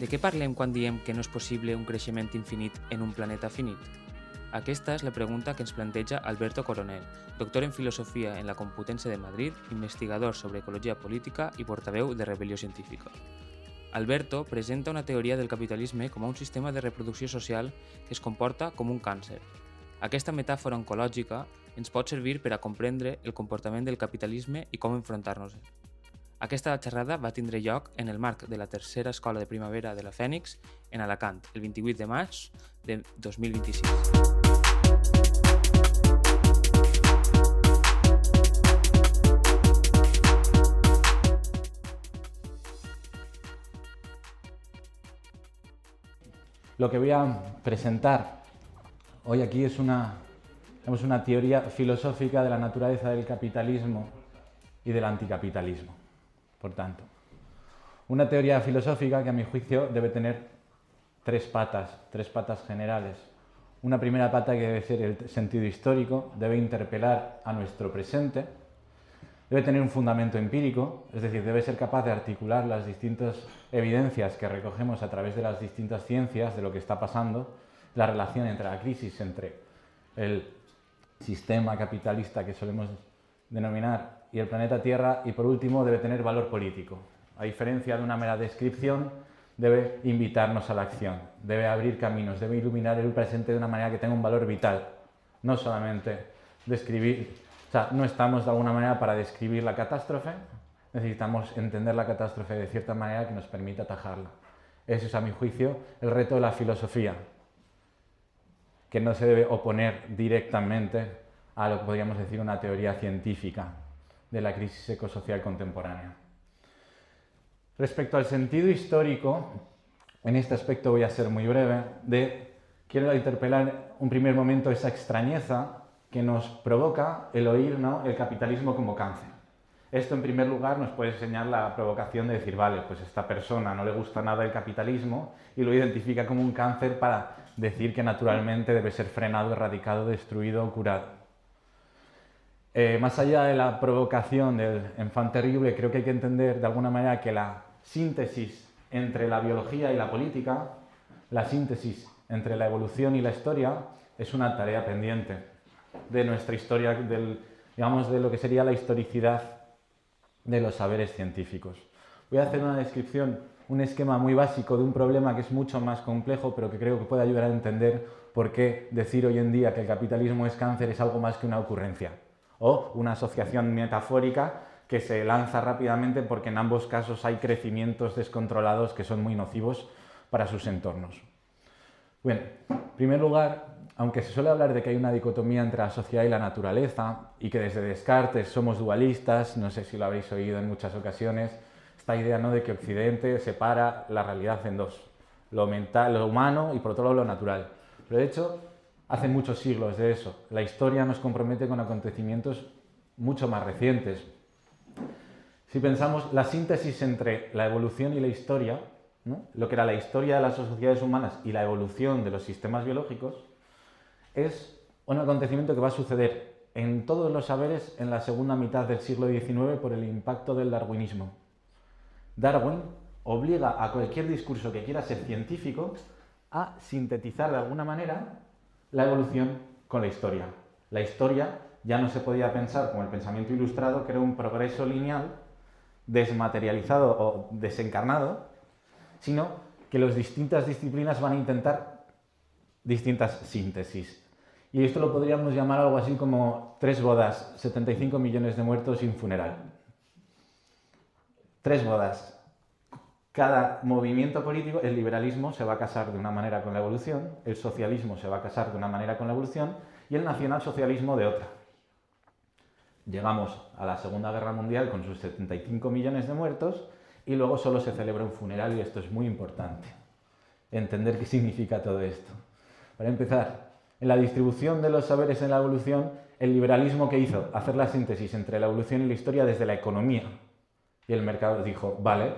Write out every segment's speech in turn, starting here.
De què parlem quan diem que no és possible un creixement infinit en un planeta finit? Aquesta és la pregunta que ens planteja Alberto Coronel, doctor en Filosofia en la Complutense de Madrid, investigador sobre ecologia política i portaveu de Rebel·lió Científica. Alberto presenta una teoria del capitalisme com a un sistema de reproducció social que es comporta com un càncer. Aquesta metàfora oncològica ens pot servir per a comprendre el comportament del capitalisme i com enfrontar-nos-hi. Aquesta xerrada va tindre lloc en el marc de la tercera escola de primavera de la Fènix en Alacant, el 28 de maig de 2026. Lo que voy a presentar hoy aquí es una teoría filosófica de la naturaleza del capitalismo y del anticapitalismo. Por tanto, una teoría filosófica que a mi juicio debe tener tres patas generales. Una primera pata que debe ser el sentido histórico, debe interpelar a nuestro presente, debe tener un fundamento empírico, es decir, debe ser capaz de articular las distintas evidencias que recogemos a través de las distintas ciencias de lo que está pasando, la relación entre la crisis, entre el sistema capitalista que solemos denominar y el planeta Tierra, y por último debe tener valor político. A diferencia de una mera descripción, debe invitarnos a la acción, debe abrir caminos, debe iluminar el presente de una manera que tenga un valor vital, no solamente describir. O sea, no estamos de alguna manera para describir la catástrofe, necesitamos entender la catástrofe de cierta manera que nos permita atajarla. Ese es, a mi juicio, el reto de la filosofía, que no se debe oponer directamente a lo que podríamos decir una teoría científica de la crisis ecosocial contemporánea. Respecto al sentido histórico, en este aspecto voy a ser muy breve, quiero interpelar un primer momento esa extrañeza que nos provoca el oír, ¿no?, el capitalismo como cáncer. Esto, en primer lugar, nos puede enseñar la provocación de decir, vale, pues esta persona no le gusta nada el capitalismo y lo identifica como un cáncer para decir que naturalmente debe ser frenado, erradicado, destruido o curado. Más allá de la provocación del enfant terrible, creo que hay que entender de alguna manera que la síntesis entre la biología y la política, la síntesis entre la evolución y la historia, es una tarea pendiente de nuestra historia, digamos, de lo que sería la historicidad de los saberes científicos. Voy a hacer una descripción, un esquema muy básico de un problema que es mucho más complejo, pero que creo que puede ayudar a entender por qué decir hoy en día que el capitalismo es cáncer es algo más que una ocurrencia o una asociación metafórica que se lanza rápidamente porque en ambos casos hay crecimientos descontrolados que son muy nocivos para sus entornos. Bueno, en primer lugar, aunque se suele hablar de que hay una dicotomía entre la sociedad y la naturaleza y que desde Descartes somos dualistas, no sé si lo habréis oído en muchas ocasiones, esta idea, ¿no?, de que Occidente separa la realidad en dos, lo mental, lo humano y por otro lado lo natural. Pero de hecho, hace muchos siglos de eso. La historia nos compromete con acontecimientos mucho más recientes. Si pensamos la síntesis entre la evolución y la historia, ¿no?, lo que era la historia de las sociedades humanas y la evolución de los sistemas biológicos, es un acontecimiento que va a suceder en todos los saberes en la segunda mitad del siglo XIX por el impacto del darwinismo. Darwin obliga a cualquier discurso que quiera ser científico a sintetizar de alguna manera la evolución con la historia. La historia ya no se podía pensar como el pensamiento ilustrado, que era un progreso lineal, desmaterializado o desencarnado, sino que las distintas disciplinas van a intentar distintas síntesis. Y esto lo podríamos llamar algo así como 3 bodas, 75 millones de muertos sin funeral. 3 bodas. Cada movimiento político, el liberalismo se va a casar de una manera con la evolución, el socialismo se va a casar de una manera con la evolución y el nacionalsocialismo de otra. Llegamos a la Segunda Guerra Mundial con sus 75 millones de muertos y luego solo se celebra un funeral, y esto es muy importante, entender qué significa todo esto. Para empezar, en la distribución de los saberes en la evolución, el liberalismo, ¿qué hizo? Hacer la síntesis entre la evolución y la historia desde la economía. Y el mercado dijo, vale,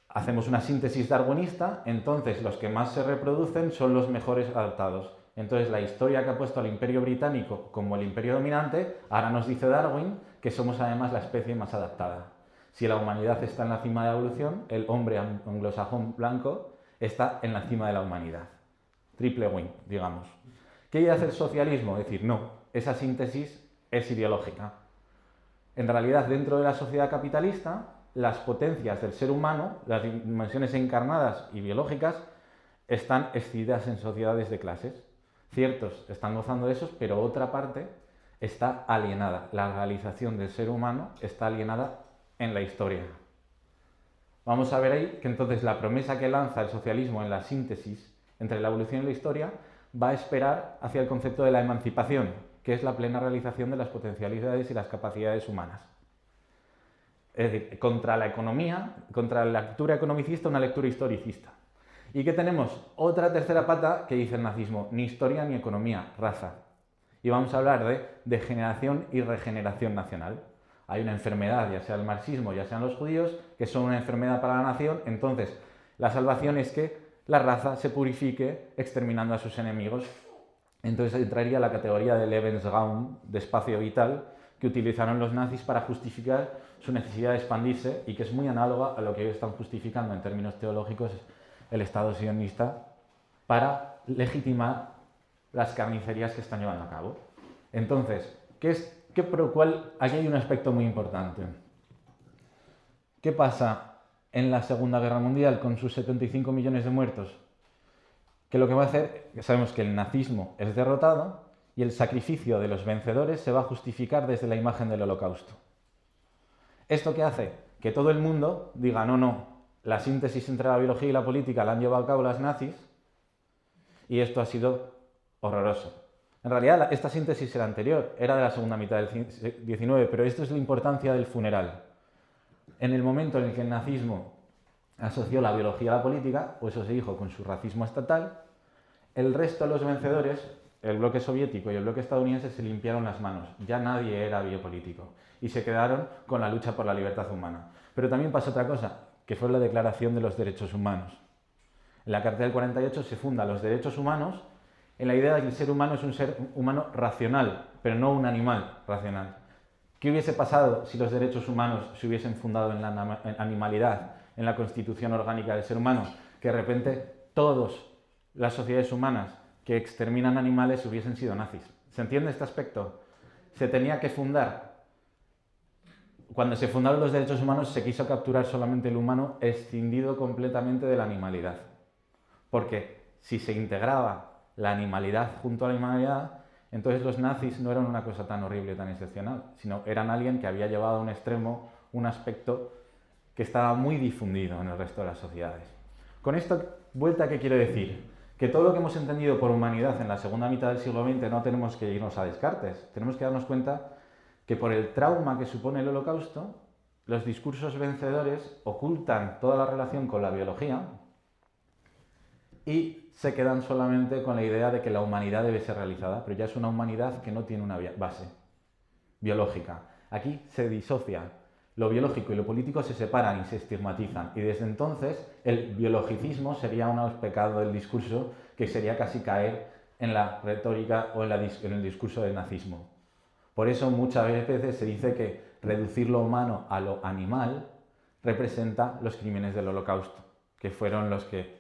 hacemos una síntesis darwinista, entonces los que más se reproducen son los mejores adaptados. Entonces la historia que ha puesto al Imperio Británico como el imperio dominante, ahora nos dice Darwin que somos además la especie más adaptada. Si la humanidad está en la cima de la evolución, el hombre anglosajón blanco está en la cima de la humanidad. Triple win, digamos. ¿Qué quiere hacer el socialismo? Es decir, no, esa síntesis es ideológica. En realidad, dentro de la sociedad capitalista, las potencias del ser humano, las dimensiones encarnadas y biológicas, están escindidas en sociedades de clases. Ciertos están gozando de esos, pero otra parte está alienada. La realización del ser humano está alienada en la historia. Vamos a ver ahí que entonces la promesa que lanza el socialismo en la síntesis entre la evolución y la historia va a esperar hacia el concepto de la emancipación, que es la plena realización de las potencialidades y las capacidades humanas. Es decir, contra la economía, contra la lectura economicista, una lectura historicista. Y que tenemos otra tercera pata que dice el nazismo, ni historia ni economía, raza. Y vamos a hablar de degeneración y regeneración nacional. Hay una enfermedad, ya sea el marxismo, ya sean los judíos, que son una enfermedad para la nación, entonces la salvación es que la raza se purifique exterminando a sus enemigos. Entonces entraría la categoría de Lebensraum, de espacio vital, que utilizaron los nazis para justificar su necesidad de expandirse y que es muy análoga a lo que ellos están justificando en términos teológicos el Estado sionista para legitimar las carnicerías que están llevando a cabo. Entonces, aquí hay un aspecto muy importante. ¿Qué pasa en la Segunda Guerra Mundial con sus 75 millones de muertos? Que lo que va a hacer, sabemos que el nazismo es derrotado y el sacrificio de los vencedores se va a justificar desde la imagen del Holocausto. ¿Esto qué hace? Que todo el mundo diga, no, la síntesis entre la biología y la política la han llevado a cabo las nazis y esto ha sido horroroso. En realidad, esta síntesis era anterior, era de la segunda mitad del XIX, pero esto es la importancia del funeral. En el momento en el que el nazismo asoció la biología a la política, o eso se dijo con su racismo estatal, el resto de los vencedores, el bloque soviético y el bloque estadounidense, se limpiaron las manos. Ya nadie era biopolítico y se quedaron con la lucha por la libertad humana. Pero también pasó otra cosa, que fue la Declaración de los Derechos Humanos. En la Carta del 48 se fundan los derechos humanos en la idea de que el ser humano es un ser humano racional, pero no un animal racional. ¿Qué hubiese pasado si los derechos humanos se hubiesen fundado en la animalidad, en la constitución orgánica del ser humano? Que de repente todas las sociedades humanas que exterminan animales hubiesen sido nazis. ¿Se entiende este aspecto? Se tenía que fundar. Cuando se fundaron los derechos humanos se quiso capturar solamente el humano escindido completamente de la animalidad. Porque si se integraba la animalidad junto a la humanidad, entonces los nazis no eran una cosa tan horrible, tan excepcional, sino eran alguien que había llevado a un extremo un aspecto que estaba muy difundido en el resto de las sociedades. Con esta vuelta, ¿qué quiero decir? Que todo lo que hemos entendido por humanidad en la segunda mitad del siglo XX no tenemos que irnos a Descartes. Tenemos que darnos cuenta que por el trauma que supone el Holocausto, los discursos vencedores ocultan toda la relación con la biología y se quedan solamente con la idea de que la humanidad debe ser realizada, pero ya es una humanidad que no tiene una base biológica. Aquí se disocia. Lo biológico y lo político se separan y se estigmatizan. Y desde entonces el biologicismo sería un pecado del discurso que sería casi caer en la retórica o en el discurso del nazismo. Por eso muchas veces se dice que reducir lo humano a lo animal representa los crímenes del Holocausto, que fueron los que...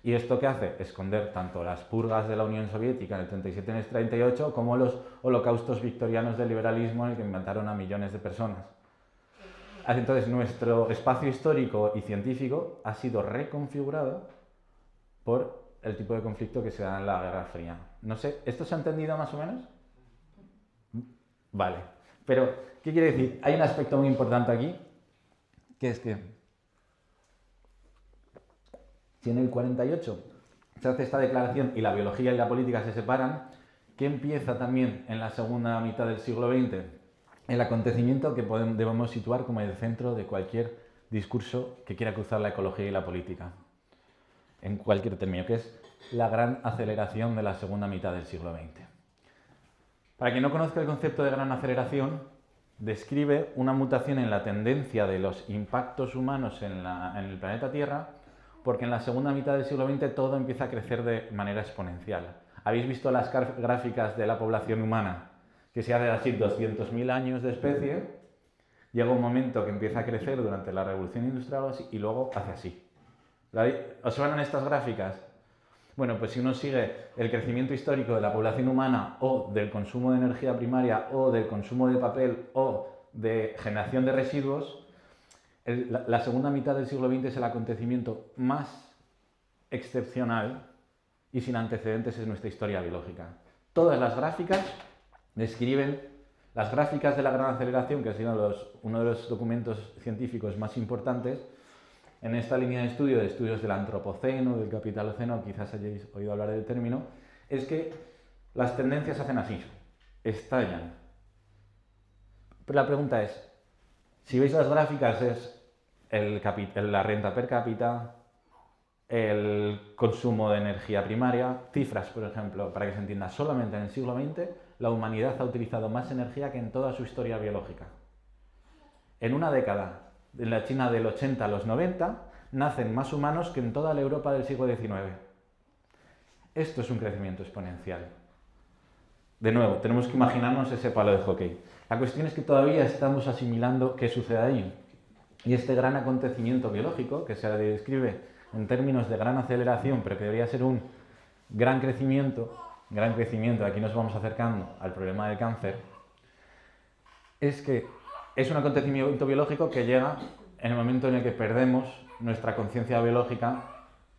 ¿Y esto qué hace? Esconder tanto las purgas de la Unión Soviética en el 37 y en el 38 como los holocaustos victorianos del liberalismo en el que mataron a millones de personas. Entonces nuestro espacio histórico y científico ha sido reconfigurado por el tipo de conflicto que se da en la Guerra Fría. No sé, ¿esto se ha entendido más o menos? Vale, pero ¿qué quiere decir? Hay un aspecto muy importante aquí, que es que si en el 48 se hace esta declaración y la biología y la política se separan, ¿qué empieza también en la segunda mitad del siglo XX? El acontecimiento que debemos situar como el centro de cualquier discurso que quiera cruzar la ecología y la política, en cualquier término, que es la gran aceleración de la segunda mitad del siglo XX. Para quien no conozca el concepto de gran aceleración, describe una mutación en la tendencia de los impactos humanos en el planeta Tierra, porque en la segunda mitad del siglo XX todo empieza a crecer de manera exponencial. ¿Habéis visto las gráficas de la población humana? Que se hace así 200.000 años de especie, llega un momento que empieza a crecer durante la revolución industrial y luego hace así. ¿Os suenan estas gráficas? Bueno, pues si uno sigue el crecimiento histórico de la población humana o del consumo de energía primaria o del consumo de papel o de generación de residuos, la segunda mitad del siglo XX es el acontecimiento más excepcional y sin antecedentes en nuestra historia biológica. Todas las gráficas describen las gráficas de la gran aceleración, que ha sido uno de los documentos científicos más importantes en esta línea de estudios del antropoceno, del capitaloceno, quizás hayáis oído hablar del término, es que las tendencias hacen así, estallan. Pero la pregunta es, si veis las gráficas, es la renta per cápita, el consumo de energía primaria, cifras, por ejemplo, para que se entienda, solamente en el siglo XX la humanidad ha utilizado más energía que en toda su historia biológica. En una década, en la China del 80 a los 90, nacen más humanos que en toda la Europa del siglo XIX. Esto es un crecimiento exponencial. De nuevo, tenemos que imaginarnos ese palo de hockey. La cuestión es que todavía estamos asimilando qué sucede ahí. Y este gran acontecimiento biológico, que se describe en términos de gran aceleración, pero que debería ser un gran crecimiento, aquí nos vamos acercando al problema del cáncer, es que es un acontecimiento biológico que llega en el momento en el que perdemos nuestra conciencia biológica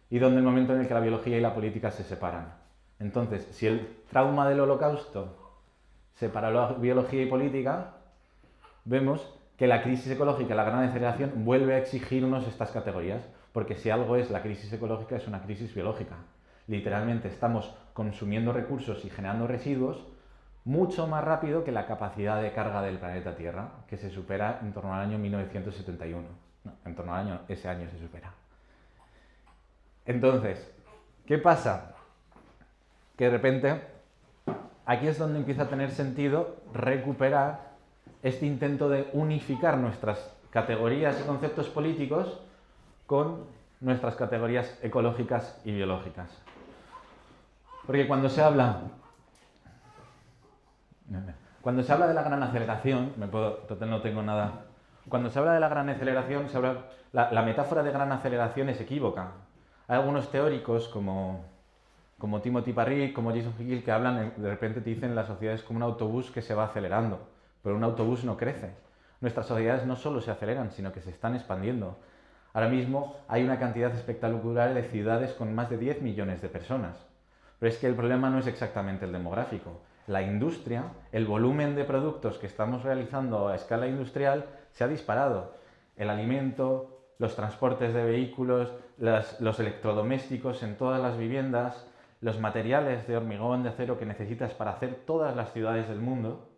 y donde el momento en el que la biología y la política se separan. Entonces, si el trauma del Holocausto separó la biología y política, vemos que la crisis ecológica, la gran aceleración, vuelve a exigirnos estas categorías, porque si algo es la crisis ecológica, es una crisis biológica. Literalmente estamos consumiendo recursos y generando residuos mucho más rápido que la capacidad de carga del planeta Tierra, que se supera en torno al año 1971. No, en torno al año, ese año se supera. Entonces, ¿qué pasa? Que de repente, aquí es donde empieza a tener sentido recuperar este intento de unificar nuestras categorías y conceptos políticos con nuestras categorías ecológicas y biológicas. Porque cuando se habla de la gran aceleración, no tengo nada. Cuando se habla de la gran aceleración, la metáfora de gran aceleración es equívoca. Hay algunos teóricos como Timothy Parry, como Jason Hickel, que hablan, de repente te dicen la sociedad es como un autobús que se va acelerando, pero un autobús no crece. Nuestras sociedades no solo se aceleran, sino que se están expandiendo. Ahora mismo hay una cantidad espectacular de ciudades con más de 10 millones de personas. Pero es que el problema no es exactamente el demográfico. La industria, el volumen de productos que estamos realizando a escala industrial se ha disparado. El alimento, los transportes de vehículos, los electrodomésticos en todas las viviendas, los materiales de hormigón, de acero que necesitas para hacer todas las ciudades del mundo,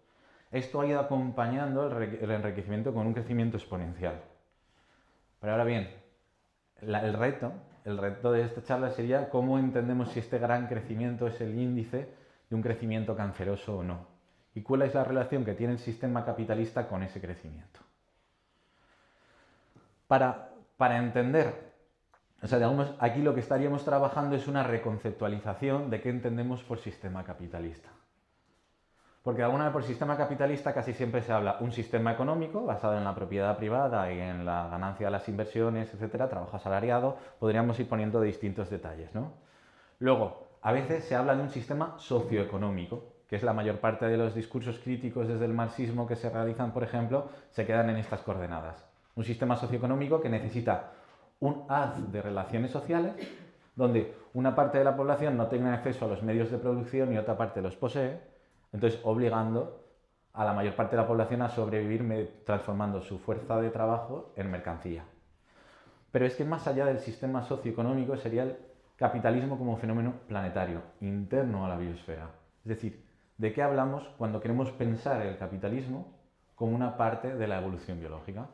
esto ha ido acompañando el enriquecimiento con un crecimiento exponencial. Pero ahora bien, el reto de esta charla sería cómo entendemos si este gran crecimiento es el índice de un crecimiento canceroso o no. ¿Y cuál es la relación que tiene el sistema capitalista con ese crecimiento? Para entender, digamos, aquí lo que estaríamos trabajando es una reconceptualización de qué entendemos por sistema capitalista. Porque de alguna manera por sistema capitalista casi siempre se habla un sistema económico basado en la propiedad privada y en la ganancia de las inversiones, etcétera, trabajo asalariado, podríamos ir poniendo distintos detalles, ¿no? Luego, a veces se habla de un sistema socioeconómico, que es la mayor parte de los discursos críticos desde el marxismo que se realizan, por ejemplo, se quedan en estas coordenadas. Un sistema socioeconómico que necesita un haz de relaciones sociales, donde una parte de la población no tenga acceso a los medios de producción y otra parte los posee, entonces obligando a la mayor parte de la población a sobrevivir transformando su fuerza de trabajo en mercancía. Pero es que más allá del sistema socioeconómico sería el capitalismo como fenómeno planetario, interno a la biosfera. Es decir, ¿de qué hablamos cuando queremos pensar el capitalismo como una parte de la evolución biológica?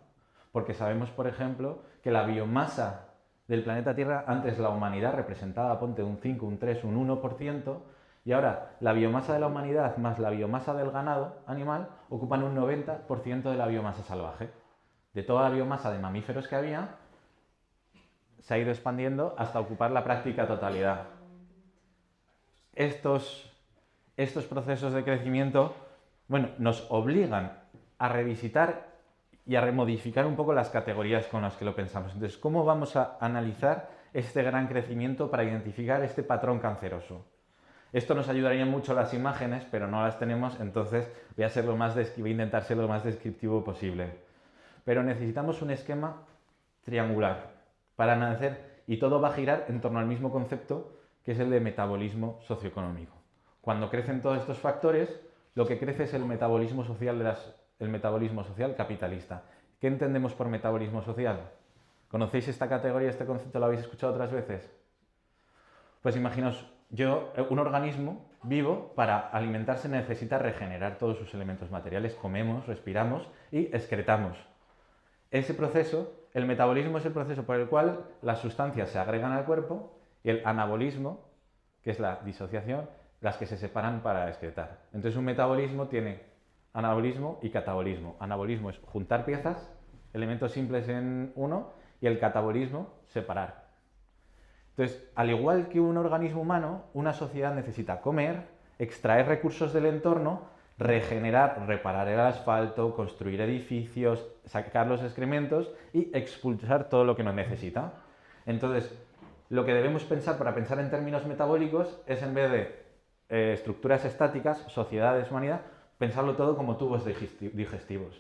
Porque sabemos, por ejemplo, que la biomasa del planeta Tierra, antes la humanidad representaba, ponte, un 5, un 3, un 1%, y ahora la biomasa de la humanidad más la biomasa del ganado animal ocupan un 90% de la biomasa salvaje. De toda la biomasa de mamíferos que había, se ha ido expandiendo hasta ocupar la práctica totalidad. Estos procesos de crecimiento, nos obligan a revisitar y a remodificar un poco las categorías con las que lo pensamos. Entonces, ¿cómo vamos a analizar este gran crecimiento para identificar este patrón canceroso? Esto nos ayudaría mucho las imágenes, pero no las tenemos, entonces voy a intentar ser lo más descriptivo posible. Pero necesitamos un esquema triangular para nacer, y todo va a girar en torno al mismo concepto, que es el de metabolismo socioeconómico. Cuando crecen todos estos factores, lo que crece es el metabolismo social capitalista. ¿Qué entendemos por metabolismo social? ¿Conocéis esta categoría, este concepto? ¿Lo habéis escuchado otras veces? Pues imaginaos, un organismo vivo, para alimentarse necesita regenerar todos sus elementos materiales. Comemos, respiramos y excretamos. Ese proceso, el metabolismo, es el proceso por el cual las sustancias se agregan al cuerpo, y el anabolismo, que es la disociación, las que se separan para excretar. Entonces un metabolismo tiene anabolismo y catabolismo. Anabolismo es juntar piezas, elementos simples en uno, y el catabolismo, separar. Entonces, al igual que un organismo humano, una sociedad necesita comer, extraer recursos del entorno, regenerar, reparar el asfalto, construir edificios, sacar los excrementos y expulsar todo lo que no necesita. Entonces, lo que debemos pensar para pensar en términos metabólicos es, en vez de estructuras estáticas, sociedades, humanidad, pensarlo todo como tubos digestivos.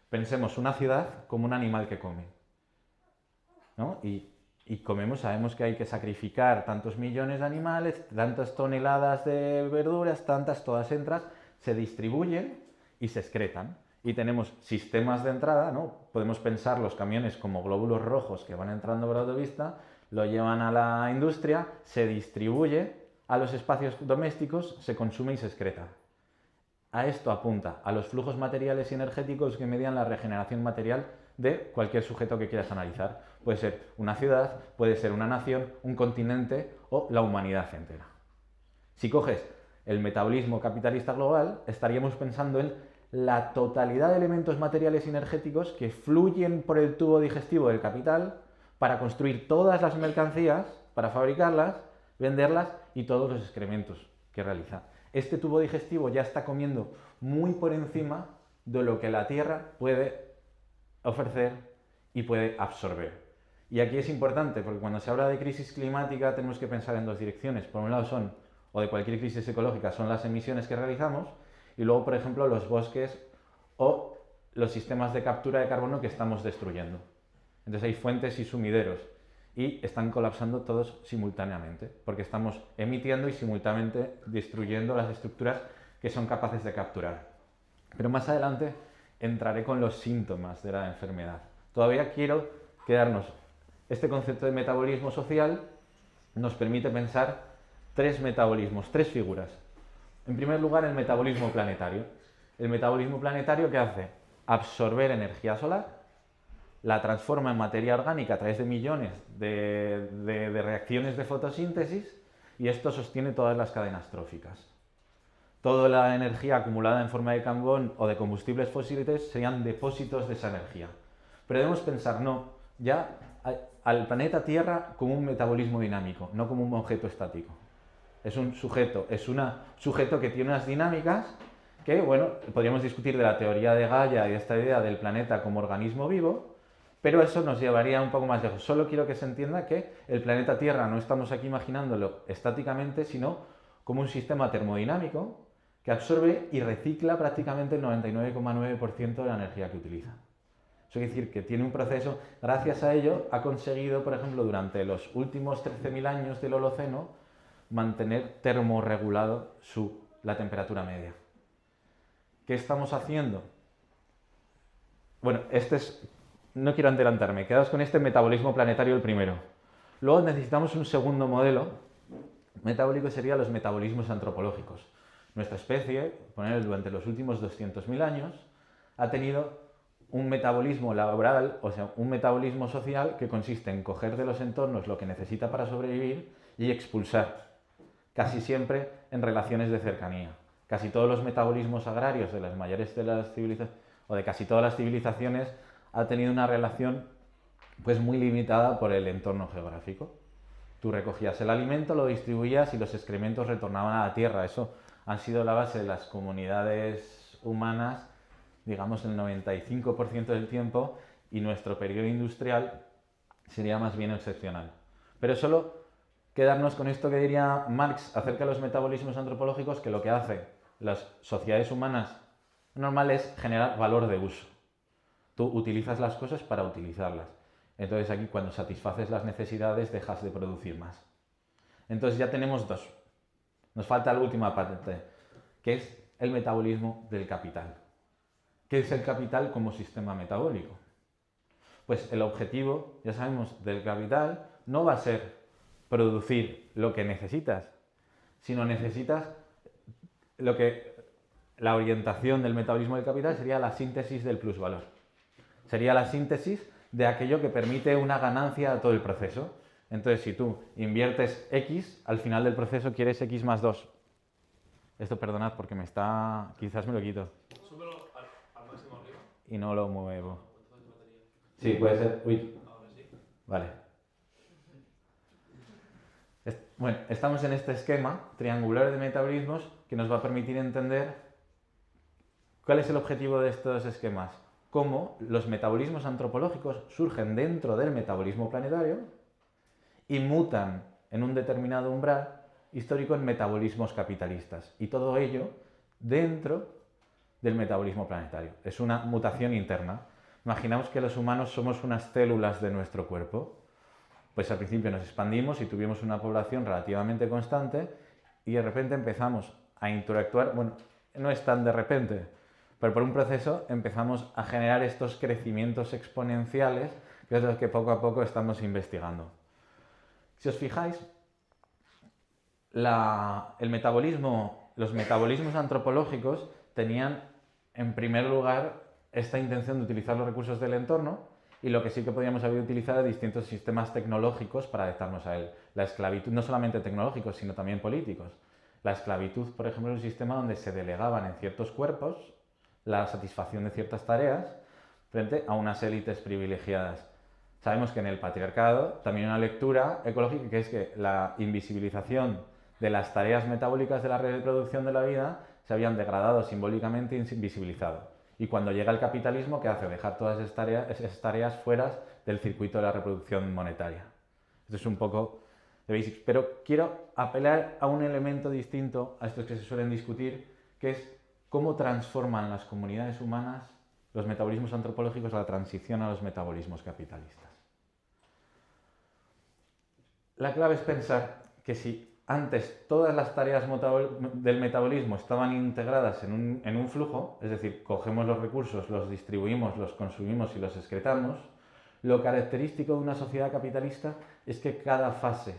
Pensemos una ciudad como un animal que come, ¿no? Y comemos, sabemos que hay que sacrificar tantos millones de animales, tantas toneladas de verduras, todas entran, se distribuyen y se excretan. Y tenemos sistemas de entrada, ¿no? Podemos pensar los camiones como glóbulos rojos que van entrando por la autovía, lo llevan a la industria, se distribuye a los espacios domésticos, se consume y se excreta. A esto apunta, a los flujos materiales y energéticos que median la regeneración material de cualquier sujeto que quieras analizar. Puede ser una ciudad, puede ser una nación, un continente o la humanidad entera. Si coges el metabolismo capitalista global, estaríamos pensando en la totalidad de elementos materiales y energéticos que fluyen por el tubo digestivo del capital para construir todas las mercancías, para fabricarlas, venderlas y todos los excrementos que realiza. Este tubo digestivo ya está comiendo muy por encima de lo que la Tierra puede ofrecer y puede absorber. Y aquí es importante, porque cuando se habla de crisis climática tenemos que pensar en dos direcciones. Por un lado o de cualquier crisis ecológica, son las emisiones que realizamos, y luego, por ejemplo, los bosques o los sistemas de captura de carbono que estamos destruyendo. Entonces hay fuentes y sumideros, y están colapsando todos simultáneamente, porque estamos emitiendo y simultáneamente destruyendo las estructuras que son capaces de capturar. Pero más adelante entraré con los síntomas de la enfermedad. Todavía quiero quedarnos. Este concepto de metabolismo social nos permite pensar tres metabolismos, tres figuras. En primer lugar, el metabolismo planetario. El metabolismo planetario, ¿qué hace? Absorber energía solar, la transforma en materia orgánica a través de millones de reacciones de fotosíntesis, y esto sostiene todas las cadenas tróficas. Toda la energía acumulada en forma de carbón o de combustibles fósiles serían depósitos de esa energía. Pero debemos pensar, al planeta Tierra como un metabolismo dinámico, no como un objeto estático. Es un sujeto que tiene unas dinámicas que, podríamos discutir de la teoría de Gaia y de esta idea del planeta como organismo vivo, pero eso nos llevaría un poco más lejos. Solo quiero que se entienda que el planeta Tierra no estamos aquí imaginándolo estáticamente, sino como un sistema termodinámico que absorbe y recicla prácticamente el 99,9% de la energía que utiliza. Eso quiere decir que tiene un proceso, gracias a ello ha conseguido, por ejemplo, durante los últimos 13.000 años del Holoceno, mantener termorregulado la temperatura media. ¿Qué estamos haciendo? Bueno, no quiero adelantarme, quedaos con este metabolismo planetario el primero. Luego necesitamos un segundo modelo metabólico, serían los metabolismos antropológicos. Nuestra especie, durante los últimos 200.000 años, ha tenido un metabolismo laboral, o sea, un metabolismo social que consiste en coger de los entornos lo que necesita para sobrevivir y expulsar, casi siempre en relaciones de cercanía. Casi todos los metabolismos agrarios de las mayores de las civilizaciones, o de casi todas las civilizaciones, ha tenido una relación muy limitada por el entorno geográfico. Tú recogías el alimento, lo distribuías y los excrementos retornaban a la tierra. Eso ha sido la base de las comunidades humanas digamos, el 95% del tiempo y nuestro periodo industrial sería más bien excepcional. Pero solo quedarnos con esto que diría Marx acerca de los metabolismos antropológicos, que lo que hace las sociedades humanas normales es generar valor de uso. Tú utilizas las cosas para utilizarlas. Entonces aquí cuando satisfaces las necesidades dejas de producir más. Entonces ya tenemos dos. Nos falta la última parte, que es el metabolismo del capital. ¿Qué es el capital como sistema metabólico? Pues el objetivo, ya sabemos, del capital no va a ser producir lo que necesitas, sino necesitas lo que la orientación del metabolismo del capital sería la síntesis del plusvalor. Sería la síntesis de aquello que permite una ganancia a todo el proceso. Entonces, si tú inviertes X, al final del proceso quieres X más 2. Esto, perdonad, porque me está... Quizás me lo quito. Súbelo al máximo arriba. Y no lo muevo. Sí, puede ser. Uy. Ahora sí. Vale. Bueno, estamos en este esquema triangular de metabolismos que nos va a permitir entender cuál es el objetivo de estos esquemas. Cómo los metabolismos antropológicos surgen dentro del metabolismo planetario y mutan en un determinado umbral histórico en metabolismos capitalistas. Y todo ello dentro del metabolismo planetario. Es una mutación interna. Imaginamos que los humanos somos unas células de nuestro cuerpo. Pues al principio nos expandimos y tuvimos una población relativamente constante y de repente empezamos a interactuar, bueno, no es tan de repente, pero por un proceso empezamos a generar estos crecimientos exponenciales, que es lo que poco a poco estamos investigando. Si os fijáis, los metabolismos antropológicos tenían en primer lugar esta intención de utilizar los recursos del entorno y lo que sí que podíamos haber utilizado distintos sistemas tecnológicos para adaptarnos a él. La esclavitud, no solamente tecnológicos, sino también políticos. La esclavitud, por ejemplo, es un sistema donde se delegaban en ciertos cuerpos la satisfacción de ciertas tareas frente a unas élites privilegiadas. Sabemos que en el patriarcado también hay una lectura ecológica que es que la invisibilización de las tareas metabólicas de la reproducción de la vida se habían degradado simbólicamente e invisibilizado. Y cuando llega el capitalismo, ¿qué hace? Dejar todas esas tareas fuera del circuito de la reproducción monetaria. Esto es un poco de basics. Pero quiero apelar a un elemento distinto a estos que se suelen discutir, que es cómo transforman las comunidades humanas los metabolismos antropológicos a la transición a los metabolismos capitalistas. La clave es pensar que si antes todas las tareas del metabolismo estaban integradas en un flujo, es decir, cogemos los recursos, los distribuimos, los consumimos y los excretamos, lo característico de una sociedad capitalista es que cada fase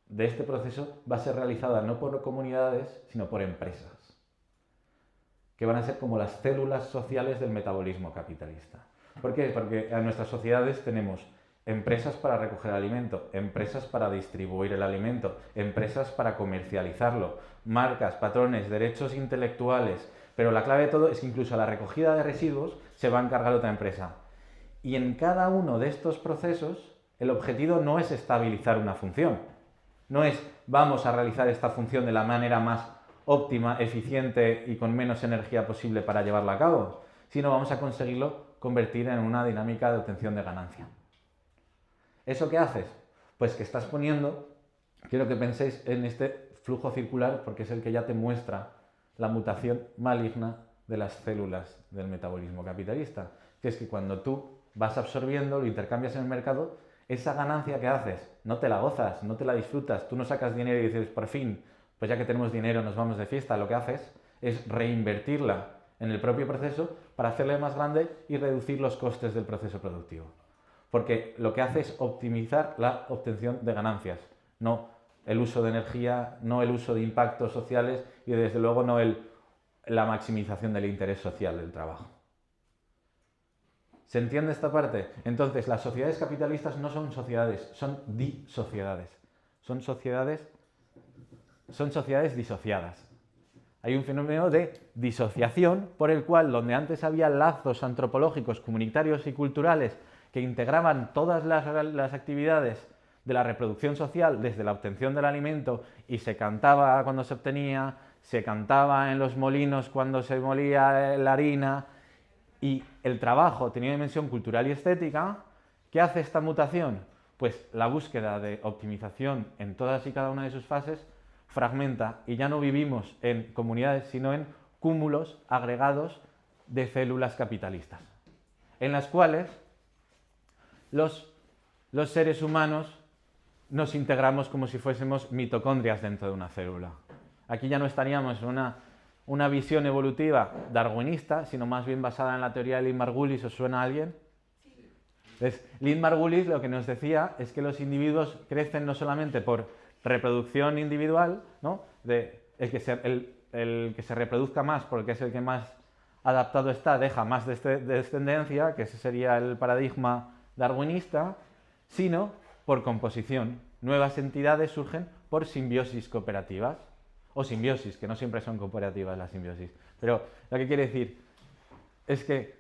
de este proceso va a ser realizada no por comunidades, sino por empresas, que van a ser como las células sociales del metabolismo capitalista. ¿Por qué? Porque en nuestras sociedades tenemos empresas para recoger alimento, empresas para distribuir el alimento, empresas para comercializarlo, marcas, patrones, derechos intelectuales, pero la clave de todo es que incluso a la recogida de residuos se va a encargar otra empresa. Y en cada uno de estos procesos el objetivo no es estabilizar una función, no es vamos a realizar esta función de la manera más óptima, eficiente y con menos energía posible para llevarla a cabo, sino vamos a conseguirlo convertir en una dinámica de obtención de ganancia. ¿Eso qué haces? Pues que estás poniendo, quiero que penséis en este flujo circular porque es el que ya te muestra la mutación maligna de las células del metabolismo capitalista, que es que cuando tú vas absorbiendo, lo intercambias en el mercado, esa ganancia que haces, no te la gozas, no te la disfrutas, tú no sacas dinero y dices, por fin, pues ya que tenemos dinero nos vamos de fiesta, lo que haces es reinvertirla en el propio proceso para hacerle más grande y reducir los costes del proceso productivo. Porque lo que hace es optimizar la obtención de ganancias, no el uso de energía, no el uso de impactos sociales y desde luego no la maximización del interés social del trabajo. ¿Se entiende esta parte? Entonces, las sociedades capitalistas no son sociedades, son disociedades. Son sociedades disociadas. Hay un fenómeno de disociación por el cual, donde antes había lazos antropológicos, comunitarios y culturales que integraban todas las actividades de la reproducción social desde la obtención del alimento y se cantaba cuando se obtenía, se cantaba en los molinos cuando se molía la harina Y el trabajo tenía dimensión cultural y estética. ¿Qué hace esta mutación? Pues la búsqueda de optimización en todas y cada una de sus fases fragmenta y ya no vivimos en comunidades, sino en cúmulos agregados de células capitalistas, en las cuales los seres humanos nos integramos como si fuésemos mitocondrias dentro de una célula. Aquí ya no estaríamos en una visión evolutiva darwinista, sino más bien basada en la teoría de Lynn-Margulis. ¿Os suena a alguien? Lynn-Margulis lo que nos decía es que los individuos crecen no solamente por reproducción individual, ¿no? El que se reproduzca más porque es el que más adaptado está, deja más descendencia, que ese sería el paradigma darwinista, sino por composición. Nuevas entidades surgen por simbiosis cooperativas, o simbiosis, que no siempre son cooperativas las simbiosis. Pero lo que quiere decir es que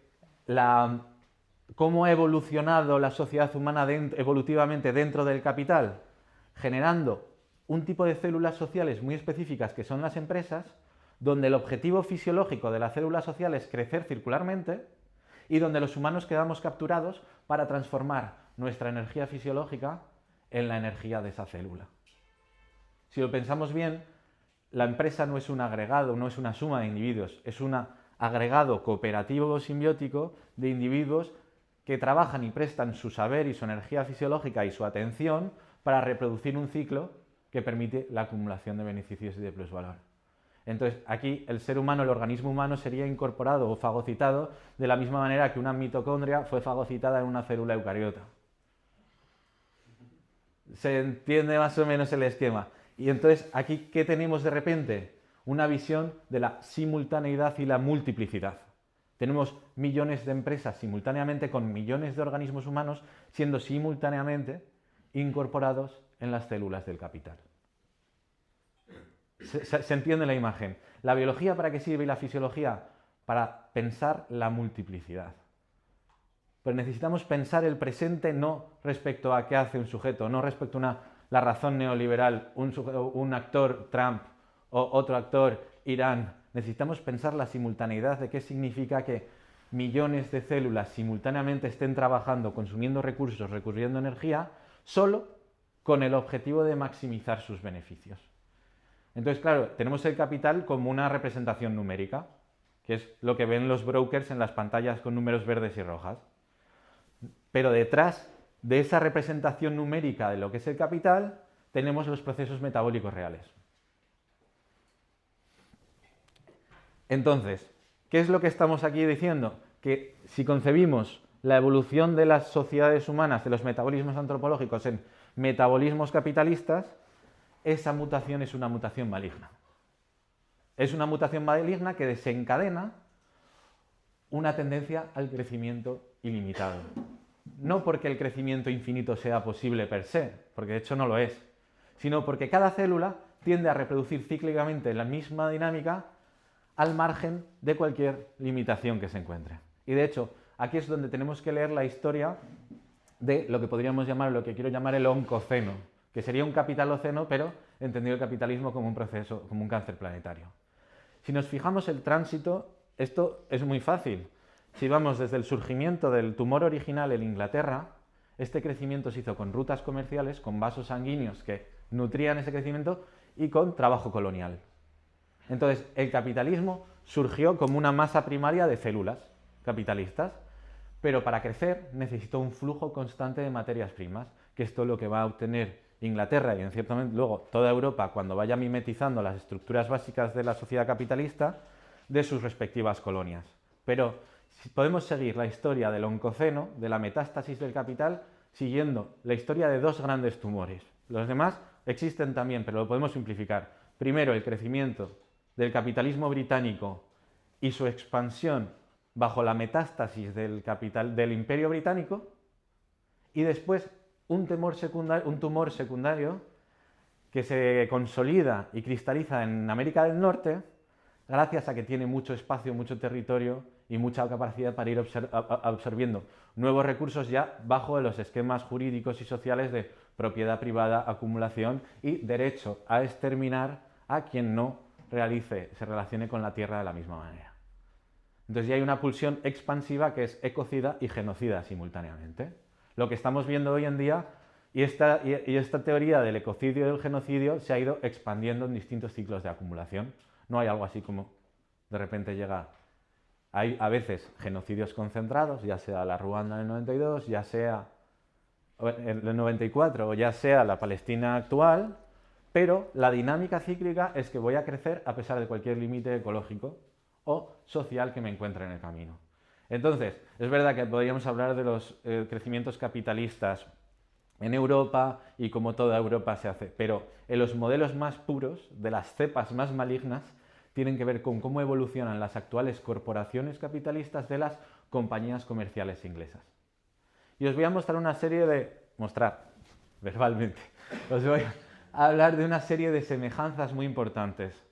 cómo ha evolucionado la sociedad humana evolutivamente dentro del capital, generando un tipo de células sociales muy específicas que son las empresas, donde el objetivo fisiológico de la célula social es crecer circularmente y donde los humanos quedamos capturados para transformar nuestra energía fisiológica en la energía de esa célula. Si lo pensamos bien, la empresa no es un agregado, no es una suma de individuos, es un agregado cooperativo o simbiótico de individuos que trabajan y prestan su saber y su energía fisiológica y su atención para reproducir un ciclo que permite la acumulación de beneficios y de plusvalor. Entonces, aquí el ser humano, el organismo humano, sería incorporado o fagocitado de la misma manera que una mitocondria fue fagocitada en una célula eucariota. ¿Se entiende más o menos el esquema? Y entonces, aquí, ¿qué tenemos de repente? Una visión de la simultaneidad y la multiplicidad. Tenemos millones de empresas simultáneamente con millones de organismos humanos siendo simultáneamente incorporados en las células del capital. ¿Se entiende la imagen? ¿La biología para qué sirve y la fisiología? Para pensar la multiplicidad. Pero necesitamos pensar el presente no respecto a qué hace un sujeto, no respecto a la razón neoliberal, un actor Trump o otro actor Irán. Necesitamos pensar la simultaneidad de qué significa que millones de células simultáneamente estén trabajando, consumiendo recursos, recurriendo energía, solo con el objetivo de maximizar sus beneficios. Entonces, claro, tenemos el capital como una representación numérica, que es lo que ven los brokers en las pantallas con números verdes y rojas. Pero detrás de esa representación numérica de lo que es el capital, tenemos los procesos metabólicos reales. Entonces, ¿qué es lo que estamos aquí diciendo? Que si concebimos la evolución de las sociedades humanas, de los metabolismos antropológicos en metabolismos capitalistas, esa mutación es una mutación maligna. Es una mutación maligna que desencadena una tendencia al crecimiento ilimitado. No porque el crecimiento infinito sea posible per se, porque de hecho no lo es, sino porque cada célula tiende a reproducir cíclicamente la misma dinámica al margen de cualquier limitación que se encuentre. Y de hecho, aquí es donde tenemos que leer la historia de lo que podríamos llamar, lo que quiero llamar el oncoceno, que sería un capitaloceno, pero entendido el capitalismo como un proceso, como un cáncer planetario. Si nos fijamos el tránsito, esto es muy fácil. Si vamos desde el surgimiento del tumor original en Inglaterra, este crecimiento se hizo con rutas comerciales, con vasos sanguíneos que nutrían ese crecimiento y con trabajo colonial. Entonces, el capitalismo surgió como una masa primaria de células capitalistas, pero para crecer necesitó un flujo constante de materias primas, que esto es lo que va a obtener Inglaterra y en cierto momento luego toda Europa cuando vaya mimetizando las estructuras básicas de la sociedad capitalista de sus respectivas colonias. Pero si podemos seguir la historia del oncoceno, de la metástasis del capital, siguiendo la historia de dos grandes tumores. Los demás existen también, pero lo podemos simplificar. Primero, el crecimiento del capitalismo británico y su expansión bajo la metástasis del imperio británico, y después un tumor secundario que se consolida y cristaliza en América del Norte gracias a que tiene mucho espacio, mucho territorio y mucha capacidad para ir absorbiendo nuevos recursos ya bajo los esquemas jurídicos y sociales de propiedad privada, acumulación y derecho a exterminar a quien no se relacione con la tierra de la misma manera. Entonces ya hay una pulsión expansiva que es ecocida y genocida simultáneamente. Lo que estamos viendo hoy en día, y esta teoría del ecocidio y del genocidio se ha ido expandiendo en distintos ciclos de acumulación. No hay algo así como de repente llega... Hay a veces genocidios concentrados, ya sea la Ruanda en el 92, ya sea el 94 o ya sea la Palestina actual, pero la dinámica cíclica es que voy a crecer a pesar de cualquier límite ecológico o social que me encuentre en el camino. Entonces, es verdad que podríamos hablar de los crecimientos capitalistas en Europa y cómo toda Europa se hace, pero en los modelos más puros, de las cepas más malignas, tienen que ver con cómo evolucionan las actuales corporaciones capitalistas de las compañías comerciales inglesas. Y os voy a mostrar una serie de... verbalmente. Os voy a hablar de una serie de semejanzas muy importantes.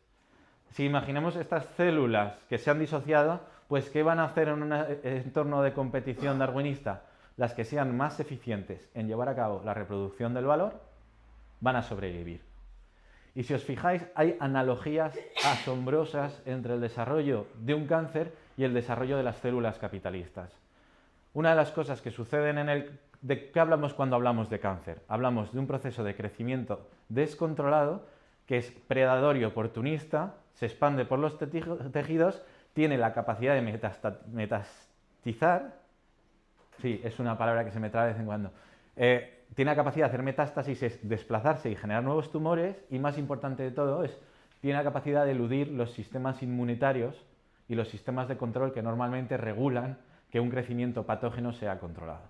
Si imaginemos estas células que se han disociado, pues ¿qué van a hacer en un entorno de competición darwinista? Las que sean más eficientes en llevar a cabo la reproducción del valor van a sobrevivir. Y si os fijáis, hay analogías asombrosas entre el desarrollo de un cáncer y el desarrollo de las células capitalistas. Una de las cosas que suceden ¿de qué hablamos cuando hablamos de cáncer? Hablamos de un proceso de crecimiento descontrolado que es predador y oportunista, se expande por los tejidos, tiene la capacidad de metastizar, sí, es una palabra que se me trae de vez en cuando, tiene la capacidad de hacer metástasis, desplazarse y generar nuevos tumores, y más importante de todo, tiene la capacidad de eludir los sistemas inmunitarios y los sistemas de control que normalmente regulan que un crecimiento patógeno sea controlado.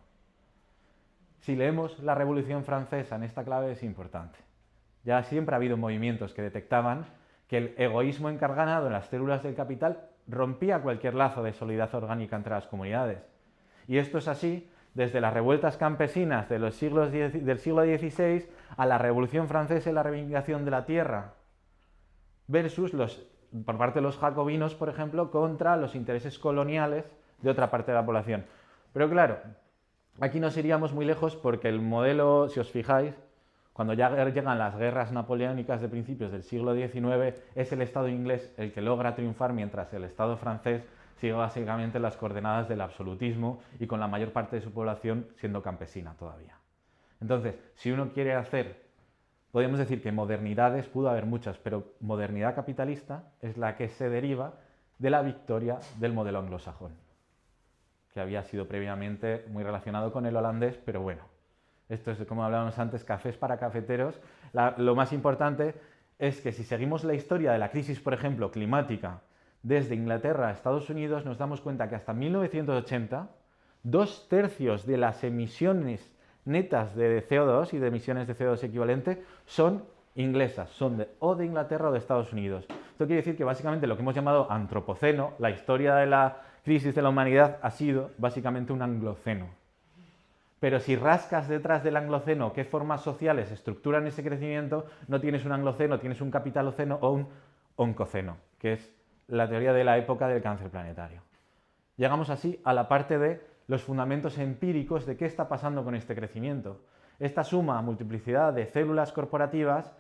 Si leemos la Revolución Francesa en esta clave es importante. Ya siempre ha habido movimientos que detectaban que el egoísmo encarnado en las células del capital rompía cualquier lazo de solidaridad orgánica entre las comunidades. Y esto es así desde las revueltas campesinas del siglo XVI a la Revolución Francesa y la reivindicación de la tierra, versus por parte de los jacobinos, por ejemplo, contra los intereses coloniales de otra parte de la población. Pero claro, aquí nos iríamos muy lejos porque el modelo, si os fijáis, cuando ya llegan las guerras napoleónicas de principios del siglo XIX, es el Estado inglés el que logra triunfar, mientras el Estado francés sigue básicamente las coordenadas del absolutismo y con la mayor parte de su población siendo campesina todavía. Entonces, si uno quiere hacer, podríamos decir que modernidades, pudo haber muchas, pero modernidad capitalista es la que se deriva de la victoria del modelo anglosajón, que había sido previamente muy relacionado con el holandés, pero bueno, esto es, como hablábamos antes, cafés para cafeteros. Lo más importante es que si seguimos la historia de la crisis, por ejemplo, climática, desde Inglaterra a Estados Unidos, nos damos cuenta que hasta 1980, 2/3 de las emisiones netas de CO2 y de emisiones de CO2 equivalente son inglesas, son de Inglaterra o de Estados Unidos. Esto quiere decir que básicamente lo que hemos llamado antropoceno, la historia de la crisis de la humanidad, ha sido básicamente un angloceno. Pero si rascas detrás del angloceno qué formas sociales estructuran ese crecimiento, no tienes un angloceno, tienes un capitaloceno o un oncoceno, que es la teoría de la época del cáncer planetario. Llegamos así a la parte de los fundamentos empíricos de qué está pasando con este crecimiento. Esta suma, multiplicidad de células corporativas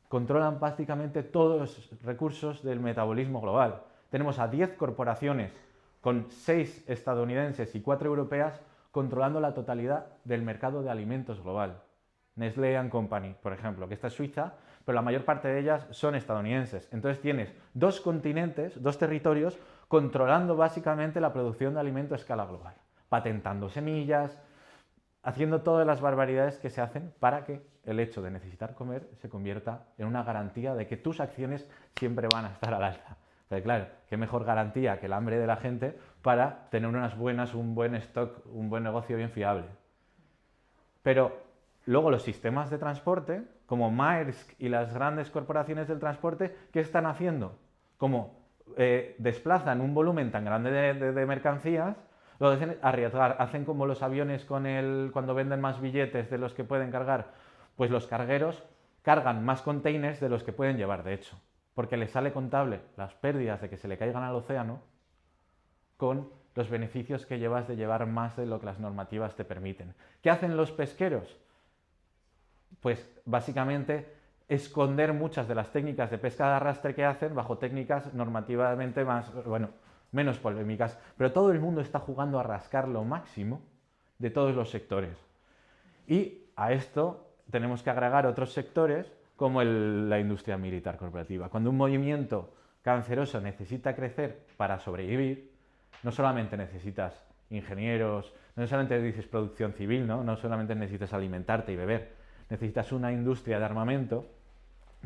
controlan prácticamente todos los recursos del metabolismo global. Tenemos a 10 corporaciones con 6 estadounidenses y 4 europeas controlando la totalidad del mercado de alimentos global. Nestlé & Company, por ejemplo, que está en Suiza, pero la mayor parte de ellas son estadounidenses. Entonces tienes 2 continentes, 2 territorios, controlando básicamente la producción de alimentos a escala global, patentando semillas, haciendo todas las barbaridades que se hacen para que el hecho de necesitar comer se convierta en una garantía de que tus acciones siempre van a estar al alza. Pero claro, qué mejor garantía que el hambre de la gente para tener unas buenas, un buen stock, un buen negocio bien fiable. Pero luego los sistemas de transporte, como Maersk y las grandes corporaciones del transporte, ¿qué están haciendo? Como desplazan un volumen tan grande de mercancías, lo hacen arriesgar, hacen como los aviones cuando venden más billetes de los que pueden cargar, pues los cargueros cargan más containers de los que pueden llevar, de hecho, porque les sale contable las pérdidas de que se le caigan al océano con los beneficios que llevas de llevar más de lo que las normativas te permiten. ¿Qué hacen los pesqueros? Pues básicamente esconder muchas de las técnicas de pesca de arrastre que hacen bajo técnicas normativamente más, bueno, menos polémicas, pero todo el mundo está jugando a rascar lo máximo de todos los sectores. Y a esto tenemos que agregar otros sectores como la industria militar corporativa. Cuando un movimiento canceroso necesita crecer para sobrevivir, no solamente necesitas ingenieros, no solamente dices producción civil, no solamente necesitas alimentarte y beber, necesitas una industria de armamento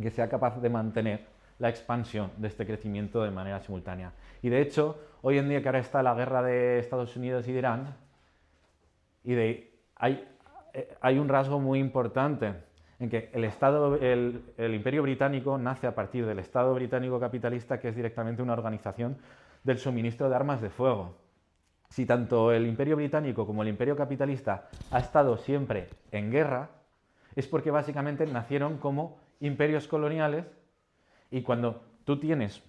que sea capaz de mantener la expansión de este crecimiento de manera simultánea. Y de hecho, hoy en día que ahora está la guerra de Estados Unidos y de Irán, hay un rasgo muy importante en que el Imperio Británico nace a partir del Estado británico capitalista, que es directamente una organización del suministro de armas de fuego. Si tanto el Imperio Británico como el Imperio capitalista ha estado siempre en guerra, es porque básicamente nacieron como imperios coloniales, y cuando tú tienes